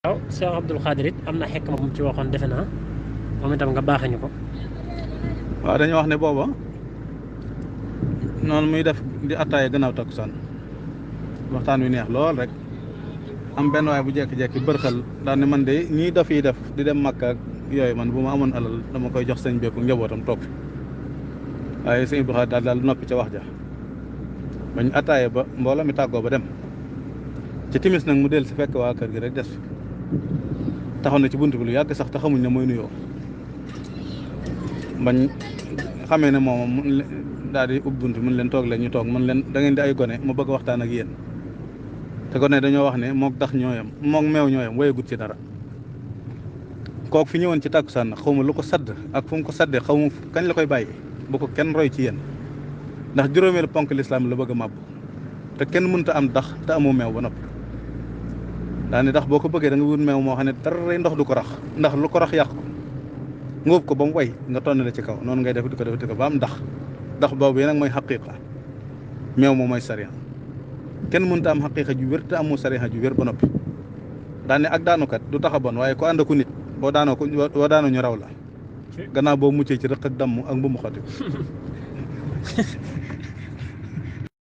waaw Cheikh Abdoul Khadir it am na xekk moom ci waxoon defe naa moom itam nga baaxee ñu ko. waaw dañu wax ne booba noonu muy def di attaaye gannaaw takkusaan waxtaan wi neex lool rek am benn waay bu jekki-jekki bërxal daal ne man de ñii daf yi def di dem Makka ak yooyu man bu ma amoon alal dama koy jox sëñ bépp njabootam toog fi waaye sëñ Abdoul Khadir daal noppi ca wax ja bañ attaaye ba mbooloo mi tàggoo ba dem ci timis nag mu del si fekk waa kër gi rek des fi taxaw na ci bunt bi lu yàgg sax te xamuñ ne mooy nuyoo bañ xamee ne moom daal di ub bunt mun leen toog leen ñu toog mun leen da ngeen di ay gone mu bëgg a waxtaan ak yéen te gone dañoo wax ne mook dax ñooyam mook meew ñooyam wayagut ci dara kook fi ñëwoon ci tàkkusaan nag xaw ma lu ko sadd ak fu mu ko saddee xaw ma kañ la koy bàyyi bu ko kenn roy ci yéen ndax juróomeelu ponk lislaam la bëgg a màbb te kenn mënta am dax te amoo meew ba noppi daa ne ndax boo ko bëggee da nga wut meew moo xam ne dara ndox du ko rax ndax lu ko rax yàq ko ngóob ko ba mu way nga tonn la ci kaw noonu ngay def di ko ba am ndax boobu yi nag mooy xaqiiqa meew moom mooy sariya kenn mënta am xaqiiqa ju wér te amoo sariya ju wér ba noppi daa ne ak daanukat du tax a bon waaye ko ànd ku nit boo daanoo ñu raw la gannaaw boo muccee ci rëq ak damm ak mbumu xati